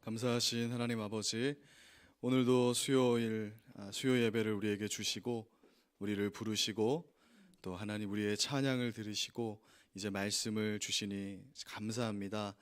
감사하신 하나님 아버지, 오늘도 수요 예배를 우리에게 주시고 우리를 부르시고 또 하나님 우리의 찬양을 들으시고 이제 말씀을 주시니 감사합니다.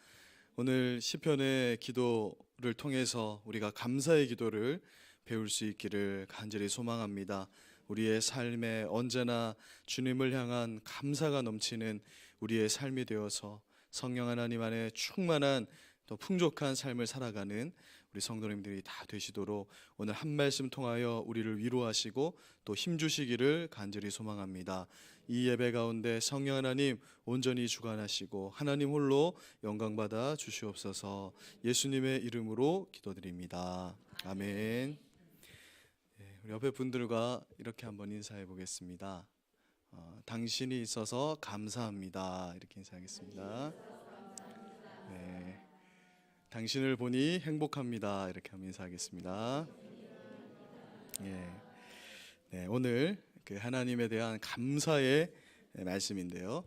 오늘 시편의 기도를 통해서 우리가 감사의 기도를 배울 수 있기를 간절히 소망합니다. 우리의 삶에 언제나 주님을 향한 감사가 넘치는 우리의 삶이 되어서 성령 하나님 안에 충만한 또 풍족한 삶을 살아가는 우리 성도님들이 다 되시도록 오늘 한 말씀 통하여 우리를 위로하시고 또 힘주시기를 간절히 소망합니다. 이 예배 가운데 성령 하나님 온전히 주관하시고 하나님 홀로 영광받아 주시옵소서. 예수님의 이름으로 기도드립니다. 아멘. 우리 옆에 분들과 이렇게 한번 인사해 보겠습니다. 당신이 있어서 감사합니다. 이렇게 인사하겠습니다. 네. 당신을 보니 행복합니다. 이렇게 하면 인사하겠습니다. 네, 오늘 그 하나님에 대한 감사의 말씀인데요.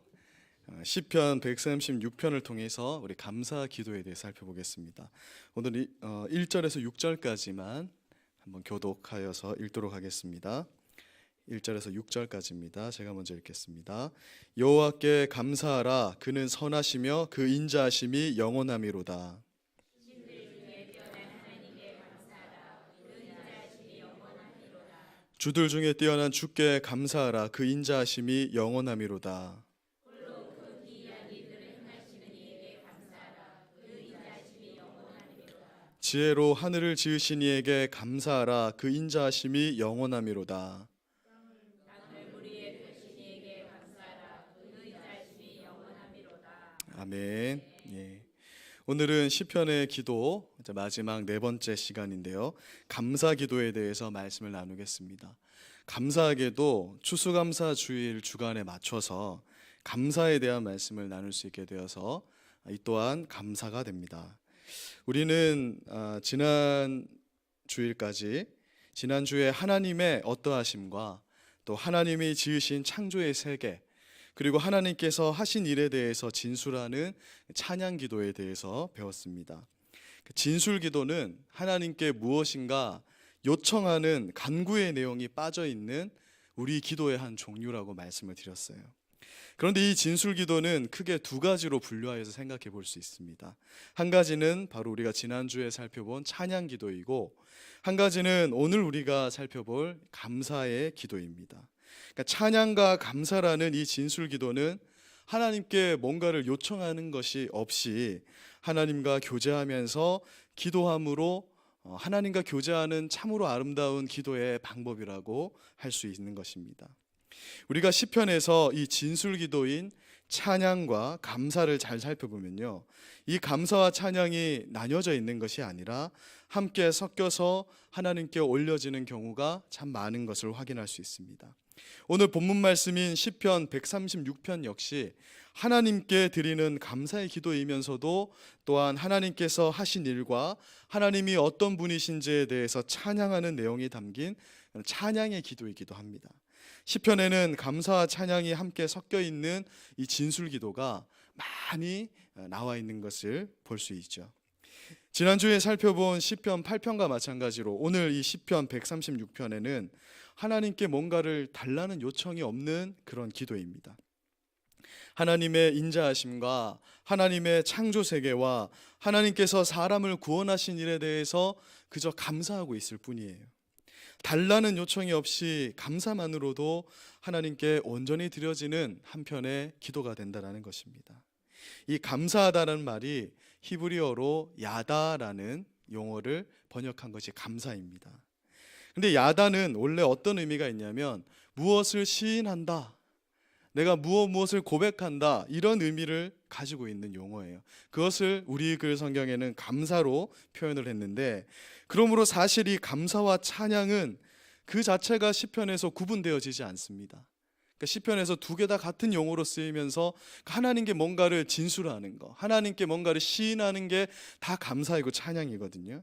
시편 136편을 통해서 우리 감사 기도에 대해 살펴보겠습니다. 오늘 1절에서 6절까지만 한번 교독하여서 읽도록 하겠습니다. 1절에서 6절까지입니다. 제가 먼저 읽겠습니다. 여호와께 감사하라. 그는 선하시며 그 인자하심이 영원함이로다. 주들 중에 뛰어난 주께 감사하라. 그 인자하심이 영원함이로다. 지혜로 하늘을 지으신 이에게 감사하라. 그 인자하심이 영원함이로다. 아멘. 예. 오늘은 시편의 기도 마지막 네 번째 시간인데요. 감사 기도에 대해서 말씀을 나누겠습니다. 감사하게도 추수감사 주일 주간에 맞춰서 감사에 대한 말씀을 나눌 수 있게 되어서 이 또한 감사가 됩니다. 우리는 지난 주에 하나님의 어떠하심과 또 하나님이 지으신 창조의 세계 그리고 하나님께서 하신 일에 대해서 진술하는 찬양 기도에 대해서 배웠습니다. 진술 기도는 하나님께 무엇인가 요청하는 간구의 내용이 빠져 있는 우리 기도의 한 종류라고 말씀을 드렸어요. 그런데 이 진술 기도는 크게 두 가지로 분류하여서 생각해 볼 수 있습니다. 한 가지는 바로 우리가 지난주에 살펴본 찬양 기도이고, 한 가지는 오늘 우리가 살펴볼 감사의 기도입니다. 그러니까 찬양과 감사라는 이 진술 기도는 하나님께 뭔가를 요청하는 것이 없이 하나님과 교제하면서 기도함으로 하나님과 교제하는 참으로 아름다운 기도의 방법이라고 할 수 있는 것입니다. 우리가 시편에서 이 진술 기도인 찬양과 감사를 잘 살펴보면요, 이 감사와 찬양이 나뉘어져 있는 것이 아니라 함께 섞여서 하나님께 올려지는 경우가 참 많은 것을 확인할 수 있습니다. 오늘 본문 말씀인 시편 136편 역시 하나님께 드리는 감사의 기도이면서도 또한 하나님께서 하신 일과 하나님이 어떤 분이신지에 대해서 찬양하는 내용이 담긴 찬양의 기도이기도 합니다. 시편에는 감사와 찬양이 함께 섞여 있는 이 진술 기도가 많이 나와 있는 것을 볼 수 있죠. 지난주에 살펴본 시편 8편과 마찬가지로 오늘 이 시편 136편에는 하나님께 뭔가를 달라는 요청이 없는 그런 기도입니다. 하나님의 인자하심과 하나님의 창조 세계와 하나님께서 사람을 구원하신 일에 대해서 그저 감사하고 있을 뿐이에요. 달라는 요청이 없이 감사만으로도 하나님께 온전히 드려지는 한편의 기도가 된다는 것입니다. 이 감사하다는 말이 히브리어로 야다라는 용어를 번역한 것이 감사입니다. 근데 야다는 원래 어떤 의미가 있냐면 무엇을 시인한다, 내가 무엇을 고백한다, 이런 의미를 가지고 있는 용어예요. 그것을 우리 글 성경에는 감사로 표현을 했는데, 그러므로 사실 이 감사와 찬양은 그 자체가 시편에서 구분되어지지 않습니다. 그러니까 시편에서 두 개 다 같은 용어로 쓰이면서 하나님께 뭔가를 진술하는 거, 하나님께 뭔가를 시인하는 게 다 감사이고 찬양이거든요.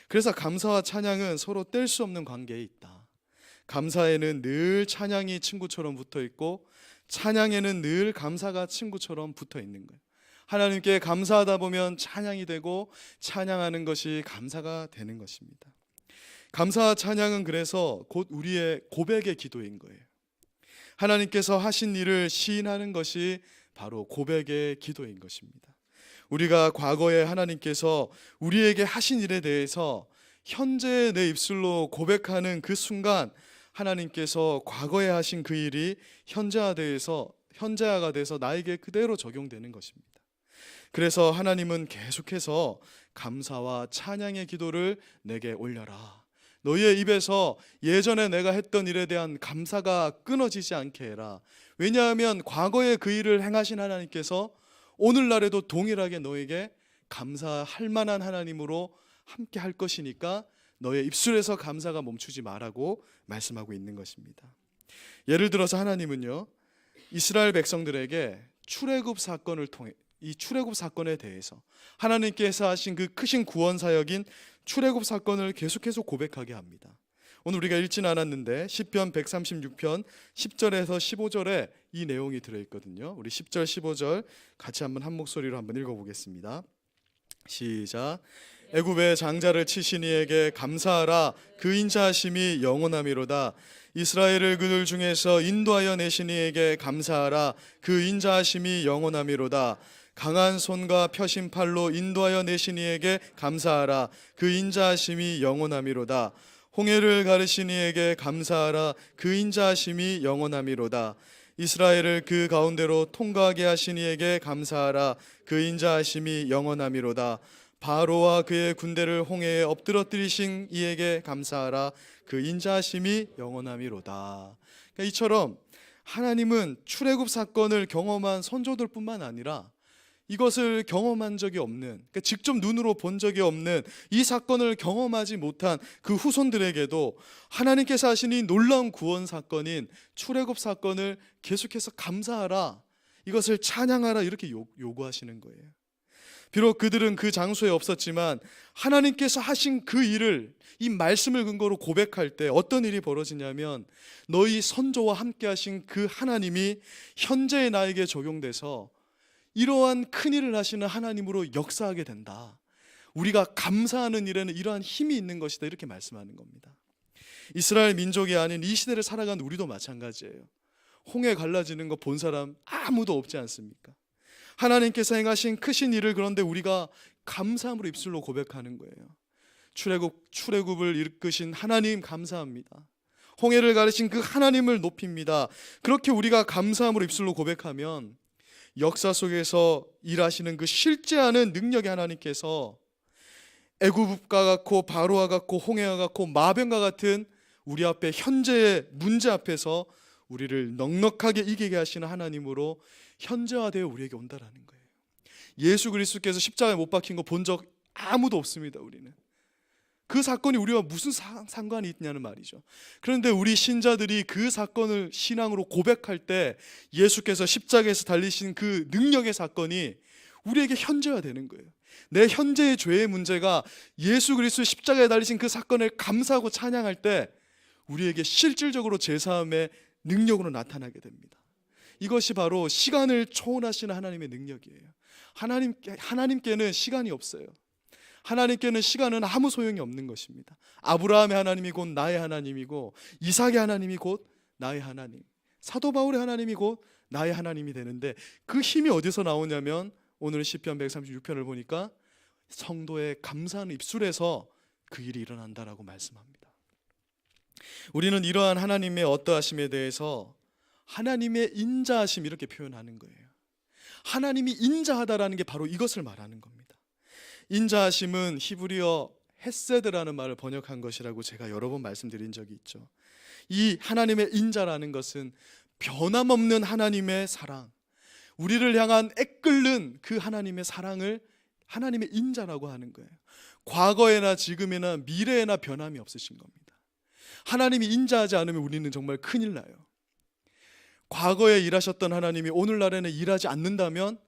그래서 감사와 찬양은 서로 뗄 수 없는 관계에 있다. 감사에는 늘 찬양이 친구처럼 붙어 있고 찬양에는 늘 감사가 친구처럼 붙어 있는 거예요. 하나님께 감사하다 보면 찬양이 되고 찬양하는 것이 감사가 되는 것입니다. 감사와 찬양은 그래서 곧 우리의 고백의 기도인 거예요. 하나님께서 하신 일을 시인하는 것이 바로 고백의 기도인 것입니다. 우리가 과거에 하나님께서 우리에게 하신 일에 대해서 현재 내 입술로 고백하는 그 순간 하나님께서 과거에 하신 그 일이 현재화가 돼서 나에게 그대로 적용되는 것입니다. 그래서 하나님은 계속해서 감사와 찬양의 기도를 내게 올려라. 너희의 입에서 예전에 내가 했던 일에 대한 감사가 끊어지지 않게 해라. 왜냐하면 과거에 그 일을 행하신 하나님께서 오늘날에도 동일하게 너에게 감사할 만한 하나님으로 함께 할 것이니까 너의 입술에서 감사가 멈추지 말라고 말씀하고 있는 것입니다. 예를 들어서 하나님은요, 이스라엘 백성들에게 출애굽 사건을 통해 이 출애굽 사건에 대해서 하나님께서 하신 그 크신 구원 사역인 출애굽 사건을 계속해서 고백하게 합니다. 오늘 우리가 읽진 않았는데 시편 136편 10절에서 15절에 이 내용이 들어있거든요. 우리 10절 15절 같이 한번 한 목소리로 한번 읽어보겠습니다. 시작. 애굽의 장자를 치신 이에게 감사하라. 그 인자하심이 영원하미로다. 이스라엘을 그들 중에서 인도하여 내신 이에게 감사하라. 그 인자하심이 영원하미로다. 강한 손과 펴신 팔로 인도하여 내신 이에게 감사하라. 그 인자하심이 영원하미로다. 홍해를 가르신 이에게 감사하라. 그 인자하심이 영원하미로다. 이스라엘을 그 가운데로 통과하게 하신 이에게 감사하라. 그 인자하심이 영원하미로다. 바로와 그의 군대를 홍해에 엎드러뜨리신 이에게 감사하라. 그 인자하심이 영원하미로다. 그러니까 이처럼 하나님은 출애굽 사건을 경험한 선조들뿐만 아니라 이것을 경험한 적이 없는, 그러니까 직접 눈으로 본 적이 없는 이 사건을 경험하지 못한 그 후손들에게도 하나님께서 하신 이 놀라운 구원 사건인 출애굽 사건을 계속해서 감사하라, 이것을 찬양하라 이렇게 요구하시는 거예요. 비록 그들은 그 장소에 없었지만 하나님께서 하신 그 일을, 이 말씀을 근거로 고백할 때 어떤 일이 벌어지냐면 너희 선조와 함께 하신 그 하나님이 현재의 나에게 적용돼서 이러한 큰 일을 하시는 하나님으로 역사하게 된다. 우리가 감사하는 일에는 이러한 힘이 있는 것이다, 이렇게 말씀하는 겁니다. 이스라엘 민족이 아닌 이 시대를 살아가는 우리도 마찬가지예요. 홍해 갈라지는 거 본 사람 아무도 없지 않습니까? 하나님께서 행하신 크신 일을 그런데 우리가 감사함으로 입술로 고백하는 거예요. 출애굽을 이끄신 하나님 감사합니다. 홍해를 가르신 그 하나님을 높입니다. 그렇게 우리가 감사함으로 입술로 고백하면 역사 속에서 일하시는 그 실제하는 능력의 하나님께서 애굽과 같고 바로와 같고 홍해와 같고 마병과 같은 우리 앞에 현재의 문제 앞에서 우리를 넉넉하게 이기게 하시는 하나님으로 현재화되어 우리에게 온다라는 거예요. 예수 그리스도께서 십자가에 못 박힌 거 본 적 아무도 없습니다. 우리는 그 사건이 우리와 무슨 상관이 있냐는 말이죠. 그런데 우리 신자들이 그 사건을 신앙으로 고백할 때 예수께서 십자가에서 달리신 그 능력의 사건이 우리에게 현재화되는 거예요. 내 현재의 죄의 문제가 예수 그리스도 십자가에 달리신 그 사건을 감사하고 찬양할 때 우리에게 실질적으로 제사함의 능력으로 나타나게 됩니다. 이것이 바로 시간을 초월하시는 하나님의 능력이에요. 하나님께는 시간이 없어요. 하나님께는 시간은 아무 소용이 없는 것입니다. 아브라함의 하나님이 곧 나의 하나님이고 이삭의 하나님이 곧 나의 하나님, 사도 바울의 하나님이 곧 나의 하나님이 되는데 그 힘이 어디서 나오냐면 오늘 시편 136편을 보니까 성도의 감사하는 입술에서 그 일이 일어난다라고 말씀합니다. 우리는 이러한 하나님의 어떠하심에 대해서 하나님의 인자하심 이렇게 표현하는 거예요. 하나님이 인자하다라는 게 바로 이것을 말하는 겁니다. 인자하심은 히브리어 헤세드라는 말을 번역한 것이라고 제가 여러 번 말씀드린 적이 있죠. 이 하나님의 인자라는 것은 변함없는 하나님의 사랑, 우리를 향한 애끓는 그 하나님의 사랑을 하나님의 인자라고 하는 거예요. 과거에나 지금이나 미래에나 변함이 없으신 겁니다. 하나님이 인자하지 않으면 우리는 정말 큰일 나요. 과거에 일하셨던 하나님이 오늘날에는 일하지 않는다면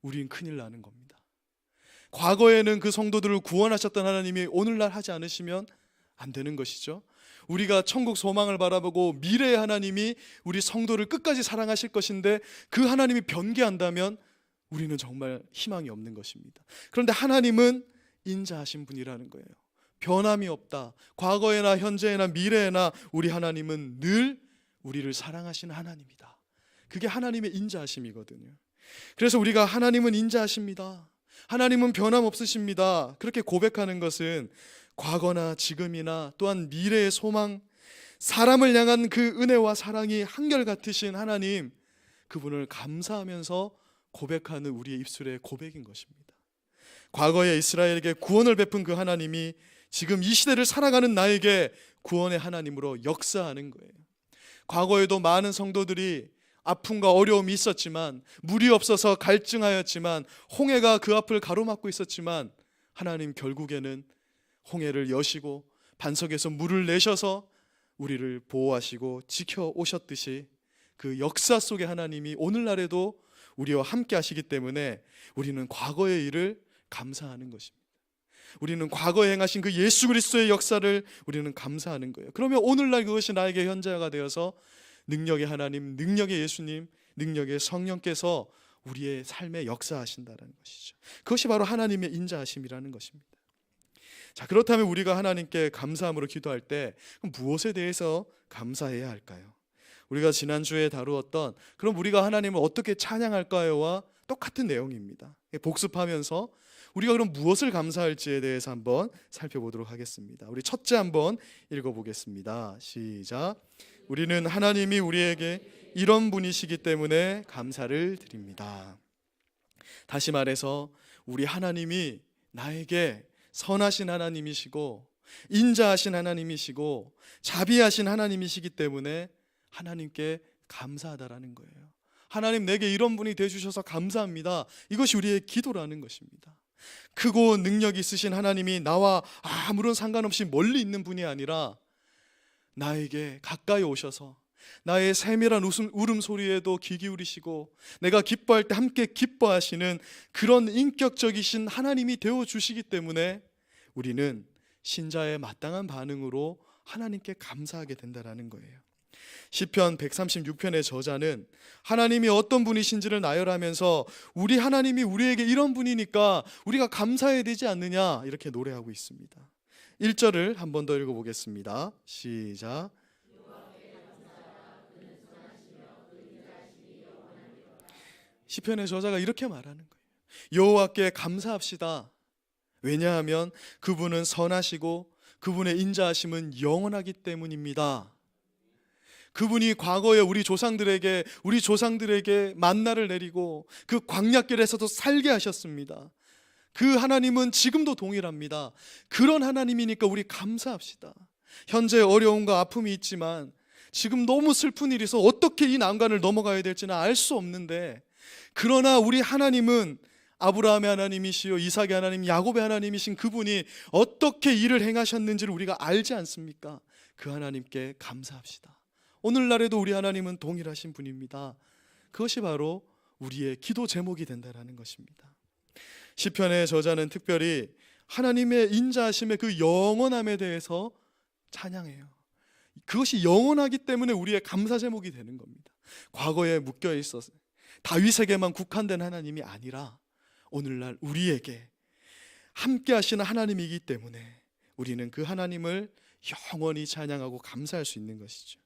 우리는 큰일 나는 겁니다. 과거에는 그 성도들을 구원하셨던 하나님이 오늘날 하지 않으시면 안 되는 것이죠. 우리가 천국 소망을 바라보고 미래의 하나님이 우리 성도를 끝까지 사랑하실 것인데 그 하나님이 변개한다면 우리는 정말 희망이 없는 것입니다. 그런데 하나님은 인자하신 분이라는 거예요. 변함이 없다. 과거에나 현재에나 미래에나 우리 하나님은 늘 우리를 사랑하시는 하나님이다. 그게 하나님의 인자하심이거든요. 그래서 우리가 하나님은 인자하십니다, 하나님은 변함없으십니다, 그렇게 고백하는 것은 과거나 지금이나 또한 미래의 소망, 사람을 향한 그 은혜와 사랑이 한결같으신 하나님, 그분을 감사하면서 고백하는 우리의 입술의 고백인 것입니다. 과거에 이스라엘에게 구원을 베푼 그 하나님이 지금 이 시대를 살아가는 나에게 구원의 하나님으로 역사하는 거예요. 과거에도 많은 성도들이 아픔과 어려움이 있었지만, 물이 없어서 갈증하였지만, 홍해가 그 앞을 가로막고 있었지만, 하나님 결국에는 홍해를 여시고 반석에서 물을 내셔서 우리를 보호하시고 지켜오셨듯이 그 역사 속의 하나님이 오늘날에도 우리와 함께 하시기 때문에 우리는 과거의 일을 감사하는 것입니다. 우리는 과거에 행하신 그 예수 그리스도의 역사를 우리는 감사하는 거예요. 그러면 오늘날 그것이 나에게 현재가 되어서 능력의 하나님, 능력의 예수님, 능력의 성령께서 우리의 삶에 역사하신다는 것이죠. 그것이 바로 하나님의 인자하심이라는 것입니다. 자, 그렇다면 우리가 하나님께 감사함으로 기도할 때 무엇에 대해서 감사해야 할까요? 우리가 지난주에 다루었던 그럼 우리가 하나님을 어떻게 찬양할까요와 똑같은 내용입니다. 복습하면서 우리가 그럼 무엇을 감사할지에 대해서 한번 살펴보도록 하겠습니다. 우리 첫째 한번 읽어보겠습니다. 시작. 우리는 하나님이 우리에게 이런 분이시기 때문에 감사를 드립니다. 다시 말해서 우리 하나님이 나에게 선하신 하나님이시고 인자하신 하나님이시고 자비하신 하나님이시기 때문에 하나님께 감사하다라는 거예요. 하나님, 내게 이런 분이 되어주셔서 감사합니다. 이것이 우리의 기도라는 것입니다. 크고 능력 있으신 하나님이 나와 아무런 상관없이 멀리 있는 분이 아니라 나에게 가까이 오셔서 나의 세밀한 울음소리에도 귀 기울이시고 내가 기뻐할 때 함께 기뻐하시는 그런 인격적이신 하나님이 되어주시기 때문에 우리는 신자의 마땅한 반응으로 하나님께 감사하게 된다는 거예요. 시편 136편의 저자는 하나님이 어떤 분이신지를 나열하면서 우리 하나님이 우리에게 이런 분이니까 우리가 감사해야 되지 않느냐, 이렇게 노래하고 있습니다. 1절을 한 번 더 읽어보겠습니다. 시작. 시편의 저자가 이렇게 말하는 거예요. 여호와께 감사합시다. 왜냐하면 그분은 선하시고 그분의 인자하심은 영원하기 때문입니다. 그분이 과거에 우리 조상들에게 만나를 내리고 그 광야길에서도 살게 하셨습니다. 그 하나님은 지금도 동일합니다. 그런 하나님이니까 우리 감사합시다. 현재 어려움과 아픔이 있지만 지금 너무 슬픈 일이 있어 어떻게 이 난관을 넘어가야 될지는 알 수 없는데, 그러나 우리 하나님은 아브라함의 하나님이시요 이삭의 하나님, 야곱의 하나님이신 그분이 어떻게 일을 행하셨는지를 우리가 알지 않습니까? 그 하나님께 감사합시다. 오늘날에도 우리 하나님은 동일하신 분입니다. 그것이 바로 우리의 기도 제목이 된다는 것입니다. 시편의 저자는 특별히 하나님의 인자하심의 그 영원함에 대해서 찬양해요. 그것이 영원하기 때문에 우리의 감사 제목이 되는 겁니다. 과거에 묶여 있어서 다윗에게만 국한된 하나님이 아니라 오늘날 우리에게 함께 하시는 하나님이기 때문에 우리는 그 하나님을 영원히 찬양하고 감사할 수 있는 것이죠.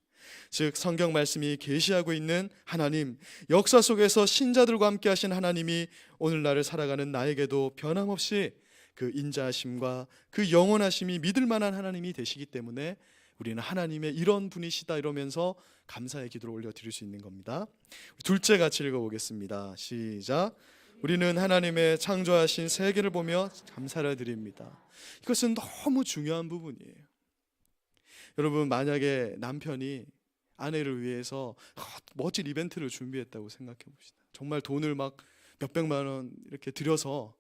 즉 성경 말씀이 계시하고 있는 하나님, 역사 속에서 신자들과 함께 하신 하나님이 오늘날을 살아가는 나에게도 변함없이 그 인자하심과 그 영원하심이 믿을 만한 하나님이 되시기 때문에 우리는 하나님의 이런 분이시다 이러면서 감사의 기도를 올려드릴 수 있는 겁니다. 둘째 같이 읽어보겠습니다. 시작. 우리는 하나님의 창조하신 세계를 보며 감사를 드립니다. 이것은 너무 중요한 부분이에요. 여러분, 만약에 남편이 아내를 위해서 멋진 이벤트를 준비했다고 생각해 봅시다. 정말 돈을 막 몇백만 원 이렇게 들여서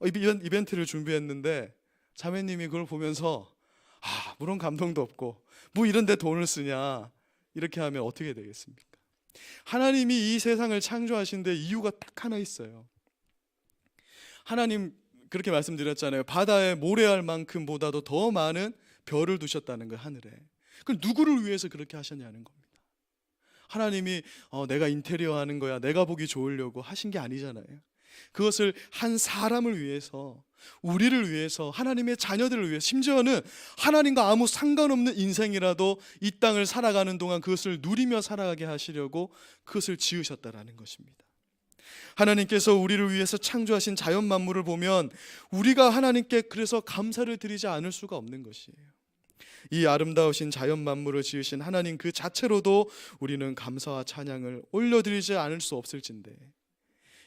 이벤트를 준비했는데 자매님이 그걸 보면서 물론 감동도 없고 뭐 이런 데 돈을 쓰냐 이렇게 하면 어떻게 되겠습니까? 하나님이 이 세상을 창조하신 데 이유가 딱 하나 있어요. 하나님 그렇게 말씀드렸잖아요. 바다에 모래알 만큼보다도 더 많은 별을 두셨다는 거예요, 하늘에. 그럼 누구를 위해서 그렇게 하셨냐는 겁니다. 하나님이 내가 인테리어 하는 거야, 내가 보기 좋으려고 하신 게 아니잖아요. 그것을 한 사람을 위해서, 우리를 위해서, 하나님의 자녀들을 위해, 심지어는 하나님과 아무 상관없는 인생이라도 이 땅을 살아가는 동안 그것을 누리며 살아가게 하시려고 그것을 지으셨다라는 것입니다. 하나님께서 우리를 위해서 창조하신 자연 만물을 보면 우리가 하나님께 그래서 감사를 드리지 않을 수가 없는 것이에요. 이 아름다우신 자연 만물을 지으신 하나님 그 자체로도 우리는 감사와 찬양을 올려드리지 않을 수 없을진데,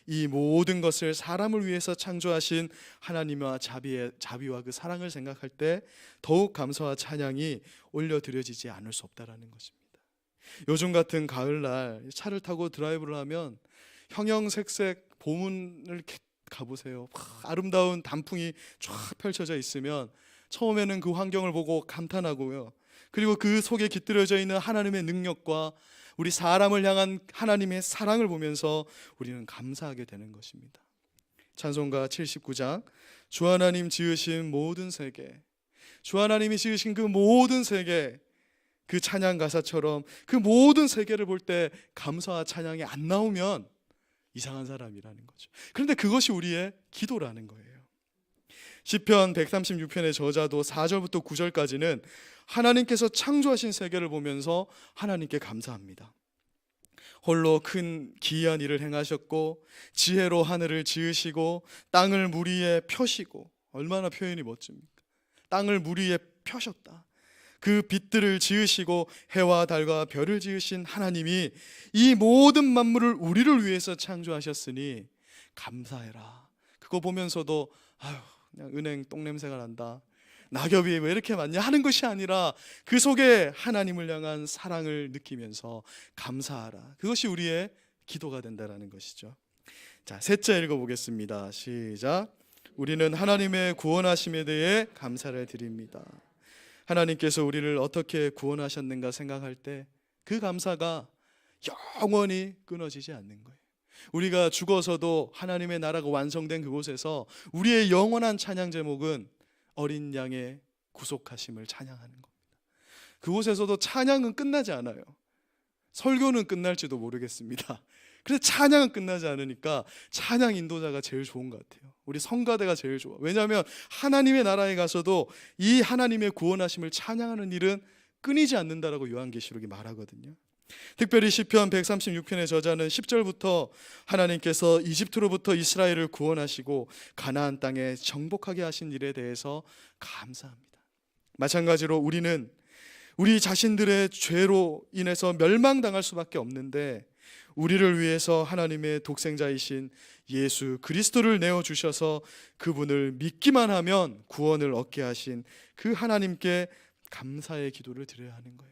이 모든 것을 사람을 위해서 창조하신 하나님과 자비와 그 사랑을 생각할 때 더욱 감사와 찬양이 올려드려지지 않을 수 없다라는 것입니다. 요즘 같은 가을날 차를 타고 드라이브를 하면 형형색색 봄을 이렇게 가보세요. 아름다운 단풍이 쫙 펼쳐져 있으면 처음에는 그 환경을 보고 감탄하고요, 그리고 그 속에 깃들여져 있는 하나님의 능력과 우리 사람을 향한 하나님의 사랑을 보면서 우리는 감사하게 되는 것입니다. 찬송가 79장, 주 하나님 지으신 모든 세계, 주 하나님이 지으신 그 모든 세계, 그 찬양 가사처럼 그 모든 세계를 볼 때 감사와 찬양이 안 나오면 이상한 사람이라는 거죠. 그런데 그것이 우리의 기도라는 거예요. 시편 136편의 저자도 4절부터 9절까지는 하나님께서 창조하신 세계를 보면서 하나님께 감사합니다. 홀로 큰 기이한 일을 행하셨고 지혜로 하늘을 지으시고 땅을 물 위에 펴시고, 얼마나 표현이 멋집니까? 땅을 물 위에 펴셨다. 그 빛들을 지으시고 해와 달과 별을 지으신 하나님이 이 모든 만물을 우리를 위해서 창조하셨으니 감사해라. 그거 보면서도 아유, 그냥 은행 똥냄새가 난다, 낙엽이 왜 이렇게 많냐 하는 것이 아니라 그 속에 하나님을 향한 사랑을 느끼면서 감사하라. 그것이 우리의 기도가 된다는 것이죠. 자, 셋째 읽어보겠습니다. 시작. 우리는 하나님의 구원하심에 대해 감사를 드립니다. 하나님께서 우리를 어떻게 구원하셨는가 생각할 때 그 감사가 영원히 끊어지지 않는 거예요. 우리가 죽어서도 하나님의 나라가 완성된 그곳에서 우리의 영원한 찬양 제목은 어린 양의 구속하심을 찬양하는 겁니다. 그곳에서도 찬양은 끝나지 않아요. 설교는 끝날지도 모르겠습니다. 그래서 찬양은 끝나지 않으니까 찬양 인도자가 제일 좋은 것 같아요. 우리 성가대가 제일 좋아. 왜냐하면 하나님의 나라에 가서도 이 하나님의 구원하심을 찬양하는 일은 끊이지 않는다라고 요한계시록이 말하거든요. 특별히 시편 136편의 저자는 10절부터 하나님께서 이집트로부터 이스라엘을 구원하시고 가나안 땅에 정복하게 하신 일에 대해서 감사합니다. 마찬가지로 우리는 우리 자신들의 죄로 인해서 멸망당할 수밖에 없는데 우리를 위해서 하나님의 독생자이신 예수 그리스도를 내어주셔서 그분을 믿기만 하면 구원을 얻게 하신 그 하나님께 감사의 기도를 드려야 하는 거예요.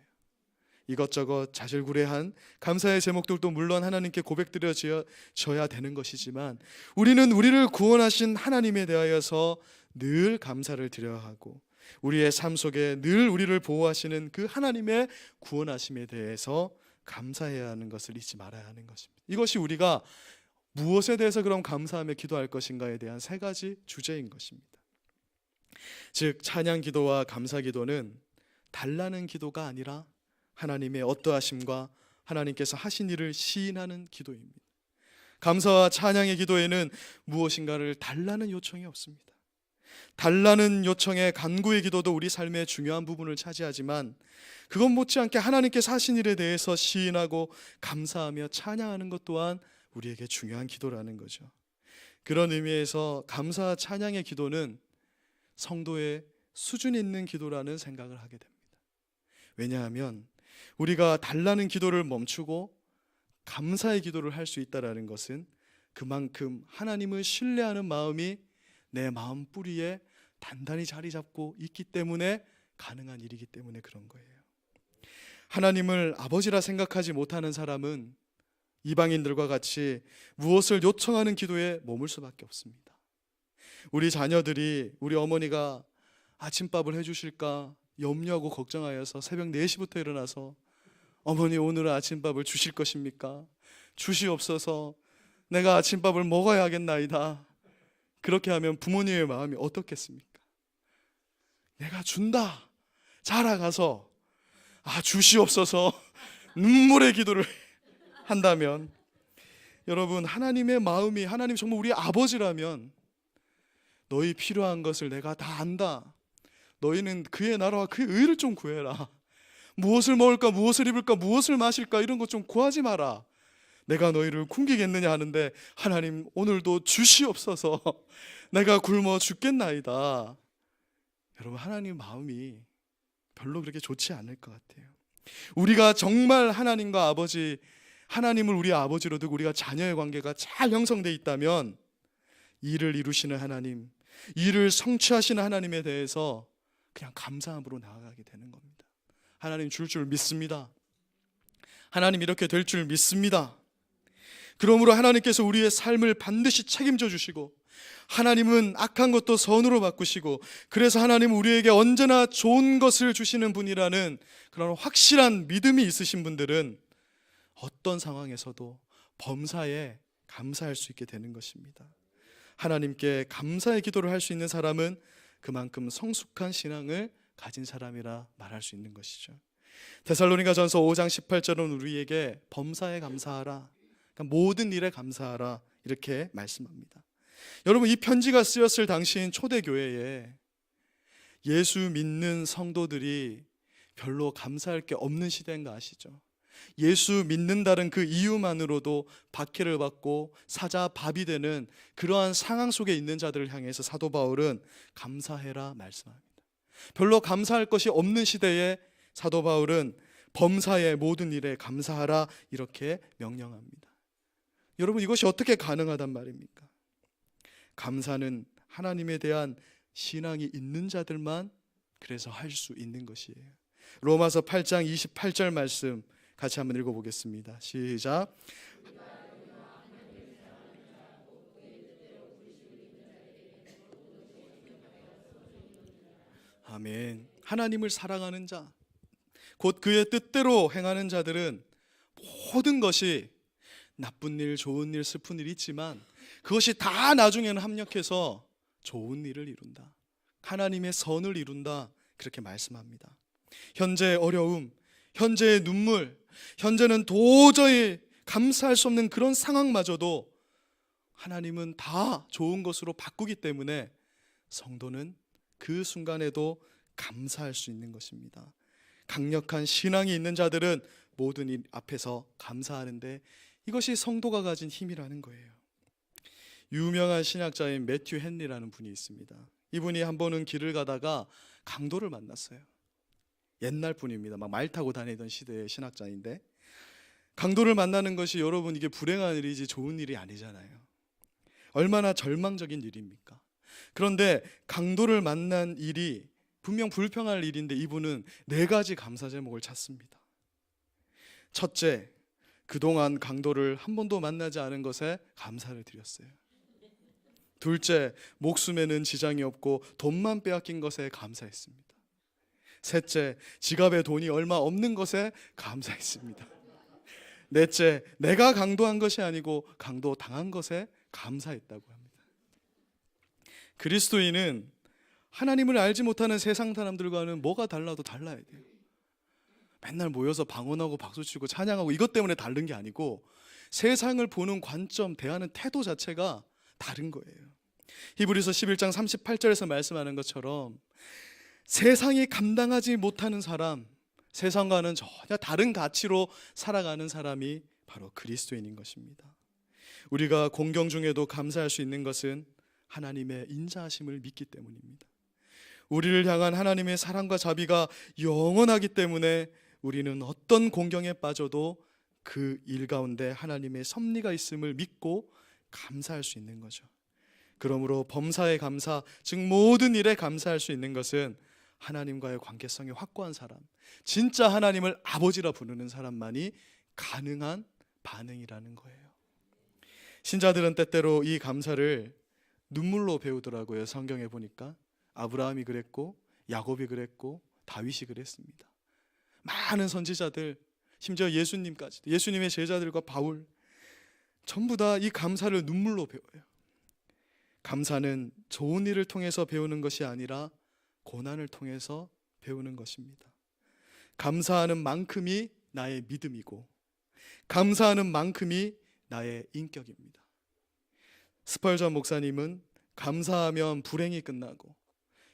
이것저것 자질구레한 감사의 제목들도 물론 하나님께 고백드려져야 되는 것이지만 우리는 우리를 구원하신 하나님에 대하여서 늘 감사를 드려야 하고 우리의 삶 속에 늘 우리를 보호하시는 그 하나님의 구원하심에 대해서 감사해야 하는 것을 잊지 말아야 하는 것입니다. 이것이 우리가 무엇에 대해서 그럼 감사하며 기도할 것인가에 대한 세 가지 주제인 것입니다. 즉 찬양 기도와 감사 기도는 달라는 기도가 아니라 하나님의 어떠하심과 하나님께서 하신 일을 시인하는 기도입니다. 감사와 찬양의 기도에는 무엇인가를 달라는 요청이 없습니다. 달라는 요청의 간구의 기도도 우리 삶의 중요한 부분을 차지하지만 그것 못지않게 하나님께서 하신 일에 대해서 시인하고 감사하며 찬양하는 것 또한 우리에게 중요한 기도라는 거죠. 그런 의미에서 감사와 찬양의 기도는 성도의 수준 있는 기도라는 생각을 하게 됩니다. 왜냐하면 우리가 달라는 기도를 멈추고 감사의 기도를 할 수 있다는 것은 그만큼 하나님을 신뢰하는 마음이 내 마음 뿌리에 단단히 자리 잡고 있기 때문에 가능한 일이기 때문에 그런 거예요. 하나님을 아버지라 생각하지 못하는 사람은 이방인들과 같이 무엇을 요청하는 기도에 머물 수밖에 없습니다. 우리 자녀들이 우리 어머니가 아침밥을 해주실까 염려하고 걱정하여서 새벽 4시부터 일어나서 어머니 오늘은 아침밥을 주실 것입니까? 주시옵소서, 내가 아침밥을 먹어야 하겠나이다. 그렇게 하면 부모님의 마음이 어떻겠습니까? 내가 준다 자라가서 주시옵소서 눈물의 기도를 한다면 여러분, 하나님의 마음이, 하나님 정말 우리 아버지라면 너희 필요한 것을 내가 다 안다. 너희는 그의 나라와 그의 의를 좀 구해라. 무엇을 먹을까, 무엇을 입을까, 무엇을 마실까 이런 것 좀 구하지 마라. 내가 너희를 굶기겠느냐 하는데 하나님 오늘도 주시옵소서. 내가 굶어 죽겠나이다. 여러분, 하나님 마음이 별로 그렇게 좋지 않을 것 같아요. 우리가 정말 하나님과 아버지, 하나님을 우리 아버지로 두고 우리가 자녀의 관계가 잘 형성되어 있다면 일을 이루시는 하나님, 일을 성취하시는 하나님에 대해서 그냥 감사함으로 나아가게 되는 겁니다. 하나님 줄 믿습니다. 하나님 이렇게 될 줄 믿습니다. 그러므로 하나님께서 우리의 삶을 반드시 책임져 주시고, 하나님은 악한 것도 선으로 바꾸시고, 그래서 하나님은 우리에게 언제나 좋은 것을 주시는 분이라는 그런 확실한 믿음이 있으신 분들은 어떤 상황에서도 범사에 감사할 수 있게 되는 것입니다. 하나님께 감사의 기도를 할 수 있는 사람은 그만큼 성숙한 신앙을 가진 사람이라 말할 수 있는 것이죠. 데살로니가전서 5장 18절은 우리에게 범사에 감사하라, 그러니까 모든 일에 감사하라 이렇게 말씀합니다. 여러분, 이 편지가 쓰였을 당시인 초대교회에 예수 믿는 성도들이 별로 감사할 게 없는 시대인 거 아시죠? 예수 믿는다는 그 이유만으로도 박해를 받고 사자 밥이 되는 그러한 상황 속에 있는 자들을 향해서 사도 바울은 감사해라 말씀합니다. 별로 감사할 것이 없는 시대에 사도 바울은 범사의 모든 일에 감사하라 이렇게 명령합니다. 여러분, 이것이 어떻게 가능하단 말입니까? 감사는 하나님에 대한 신앙이 있는 자들만 그래서 할 수 있는 것이에요. 로마서 8장 28절 말씀 같이 한번 읽어보겠습니다. 시작. 아멘. 하나님을 사랑하는 자, 곧 그의 뜻대로 행하는 자들은 모든 것이 나쁜 일, 좋은 일, 슬픈 일이 있지만 그것이 다 나중에는 합력해서 좋은 일을 이룬다. 하나님의 선을 이룬다. 그렇게 말씀합니다. 현재의 어려움, 현재의 눈물, 현재는 도저히 감사할 수 없는 그런 상황마저도 하나님은 다 좋은 것으로 바꾸기 때문에 성도는 그 순간에도 감사할 수 있는 것입니다. 강력한 신앙이 있는 자들은 모든 일 앞에서 감사하는데 이것이 성도가 가진 힘이라는 거예요. 유명한 신학자인 매튜 헨리라는 분이 있습니다. 이분이 한 번은 길을 가다가 강도를 만났어요. 옛날 분입니다. 막 말 타고 다니던 시대의 신학자인데, 강도를 만나는 것이 여러분 이게 불행한 일이지 좋은 일이 아니잖아요. 얼마나 절망적인 일입니까? 그런데 강도를 만난 일이 분명 불평할 일인데 이분은 4가지 감사 제목을 찾습니다. 첫째, 그동안 강도를 한 번도 만나지 않은 것에 감사를 드렸어요. 둘째, 목숨에는 지장이 없고 돈만 빼앗긴 것에 감사했습니다. 셋째, 지갑에 돈이 얼마 없는 것에 감사했습니다. 넷째, 내가 강도한 것이 아니고 강도 당한 것에 감사했다고 합니다. 그리스도인은 하나님을 알지 못하는 세상 사람들과는 뭐가 달라도 달라야 돼요. 맨날 모여서 방언하고 박수치고 찬양하고 이것 때문에 다른 게 아니고 세상을 보는 관점, 대하는 태도 자체가 다른 거예요. 히브리서 11장 38절에서 말씀하는 것처럼 세상이 감당하지 못하는 사람, 세상과는 전혀 다른 가치로 살아가는 사람이 바로 그리스도인인 것입니다. 우리가 공경 중에도 감사할 수 있는 것은 하나님의 인자하심을 믿기 때문입니다. 우리를 향한 하나님의 사랑과 자비가 영원하기 때문에 우리는 어떤 공경에 빠져도 그 일 가운데 하나님의 섭리가 있음을 믿고 감사할 수 있는 거죠. 그러므로 범사에 감사, 즉 모든 일에 감사할 수 있는 것은 하나님과의 관계성이 확고한 사람, 진짜 하나님을 아버지라 부르는 사람만이 가능한 반응이라는 거예요. 신자들은 때때로 이 감사를 눈물로 배우더라고요. 성경에 보니까 아브라함이 그랬고 야곱이 그랬고 다윗이 그랬습니다. 많은 선지자들, 심지어 예수님까지도, 예수님의 제자들과 바울 전부 다 이 감사를 눈물로 배워요. 감사는 좋은 일을 통해서 배우는 것이 아니라 고난을 통해서 배우는 것입니다. 감사하는 만큼이 나의 믿음이고 감사하는 만큼이 나의 인격입니다. 스펄전 목사님은 감사하면 불행이 끝나고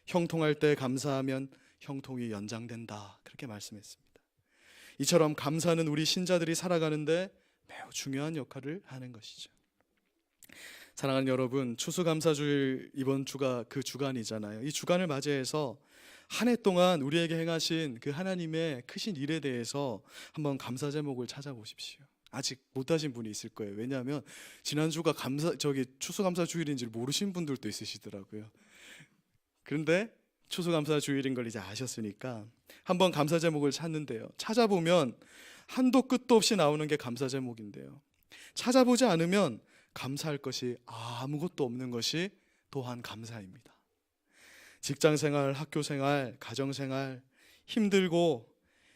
형통할 때 감사하면 형통이 연장된다, 그렇게 말씀했습니다. 이처럼 감사는 우리 신자들이 살아가는데 매우 중요한 역할을 하는 것이죠. 사랑하는 여러분, 추수감사주일 이번 주가 그 주간이잖아요. 이 주간을 맞이해서 한 해 동안 우리에게 행하신 그 하나님의 크신 일에 대해서 한번 감사 제목을 찾아보십시오. 아직 못하신 분이 있을 거예요. 왜냐하면 지난주가 추수감사주일인지 모르신 분들도 있으시더라고요. 그런데 추수감사주일인 걸 이제 아셨으니까 한번 감사 제목을 찾는데요, 찾아보면 한도 끝도 없이 나오는 게 감사 제목인데요, 찾아보지 않으면 감사할 것이 아무것도 없는 것이 또한 감사입니다. 직장생활, 학교생활, 가정생활 힘들고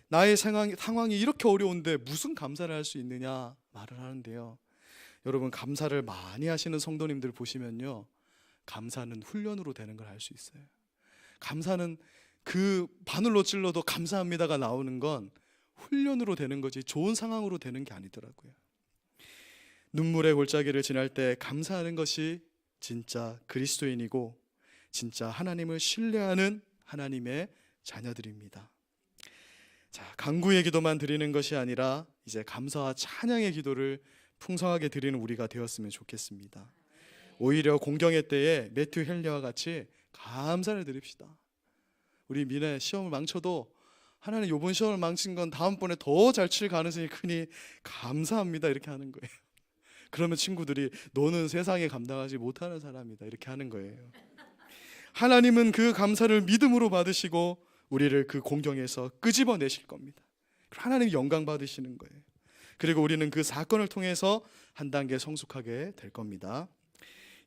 나의 상황이 이렇게 어려운데 무슨 감사를 할 수 있느냐 말을 하는데요, 여러분, 감사를 많이 하시는 성도님들 보시면요, 감사는 훈련으로 되는 걸 알 수 있어요. 감사는 그 바늘로 찔러도 감사합니다가 나오는 건 훈련으로 되는 거지 좋은 상황으로 되는 게 아니더라고요. 눈물의 골짜기를 지날 때 감사하는 것이 진짜 그리스도인이고 진짜 하나님을 신뢰하는 하나님의 자녀들입니다. 자, 간구의 기도만 드리는 것이 아니라 이제 감사와 찬양의 기도를 풍성하게 드리는 우리가 되었으면 좋겠습니다. 오히려 공경의 때에 매튜 헨리와 같이 감사를 드립시다. 우리 민혜 시험을 망쳐도 하나님 이번 시험을 망친 건 다음번에 더 잘 칠 가능성이 크니 감사합니다, 이렇게 하는 거예요. 그러면 친구들이 너는 세상에 감당하지 못하는 사람이다, 이렇게 하는 거예요. 하나님은 그 감사를 믿음으로 받으시고 우리를 그 공경에서 끄집어내실 겁니다. 하나님 영광 받으시는 거예요. 그리고 우리는 그 사건을 통해서 한 단계 성숙하게 될 겁니다.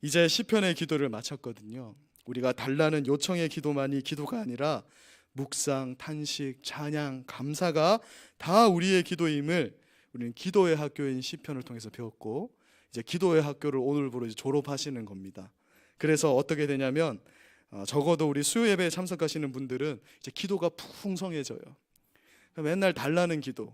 이제 시편의 기도를 마쳤거든요. 우리가 달라는 요청의 기도만이 기도가 아니라 묵상, 탄식, 찬양, 감사가 다 우리의 기도임을 우리는 기도의 학교인 시편을 통해서 배웠고, 이제 기도의 학교를 오늘부로 이제 졸업하시는 겁니다. 그래서 어떻게 되냐면 적어도 우리 수요 예배에 참석하시는 분들은 이제 기도가 풍성해져요. 맨날 달라는 기도,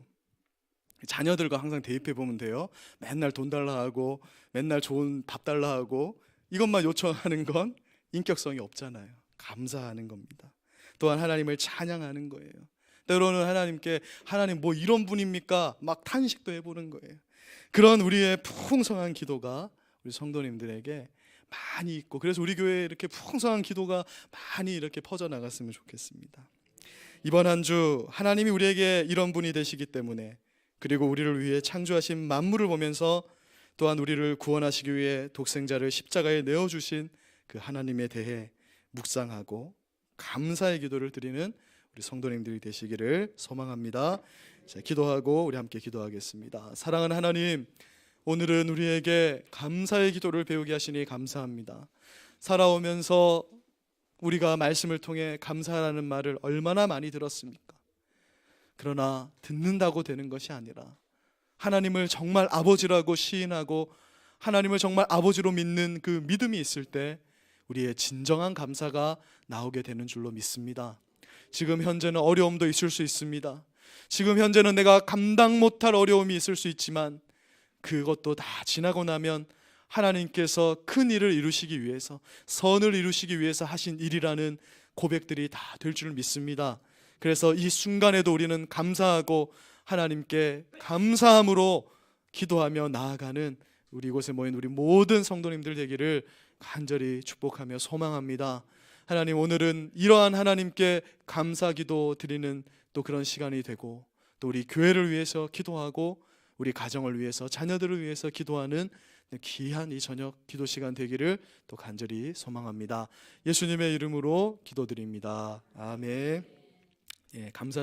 자녀들과 항상 대입해 보면 돼요. 맨날 돈 달라 하고 맨날 좋은 밥 달라 하고 이것만 요청하는 건 인격성이 없잖아요. 감사하는 겁니다. 또한 하나님을 찬양하는 거예요. 때로는 하나님께 하나님 뭐 이런 분입니까? 막 탄식도 해보는 거예요. 그런 우리의 풍성한 기도가 우리 성도님들에게 많이 있고, 그래서 우리 교회에 이렇게 풍성한 기도가 많이 이렇게 퍼져나갔으면 좋겠습니다. 이번 한 주 하나님이 우리에게 이런 분이 되시기 때문에, 그리고 우리를 위해 창조하신 만물을 보면서 또한 우리를 구원하시기 위해 독생자를 십자가에 내어주신 그 하나님에 대해 묵상하고 감사의 기도를 드리는 우리 성도님들이 되시기를 소망합니다. 자, 기도하고 우리 함께 기도하겠습니다. 사랑하는 하나님, 오늘은 우리에게 감사의 기도를 배우게 하시니 감사합니다. 살아오면서 우리가 말씀을 통해 감사라는 말을 얼마나 많이 들었습니까? 그러나 듣는다고 되는 것이 아니라 하나님을 정말 아버지라고 시인하고 하나님을 정말 아버지로 믿는 그 믿음이 있을 때 우리의 진정한 감사가 나오게 되는 줄로 믿습니다. 지금 현재는 어려움도 있을 수 있습니다. 지금 현재는 내가 감당 못할 어려움이 있을 수 있지만 그것도 다 지나고 나면 하나님께서 큰 일을 이루시기 위해서, 선을 이루시기 위해서 하신 일이라는 고백들이 다 될 줄 믿습니다. 그래서 이 순간에도 우리는 감사하고 하나님께 감사함으로 기도하며 나아가는 우리 이곳에 모인 우리 모든 성도님들 되기를 간절히 축복하며 소망합니다. 하나님, 오늘은 이러한 하나님께 감사기도 드리는 또 그런 시간이 되고, 또 우리 교회를 위해서 기도하고 우리 가정을 위해서, 자녀들을 위해서 기도하는 귀한 이 저녁 기도 시간 되기를 또 간절히 소망합니다. 예수님의 이름으로 기도드립니다. 아멘. 예, 감사.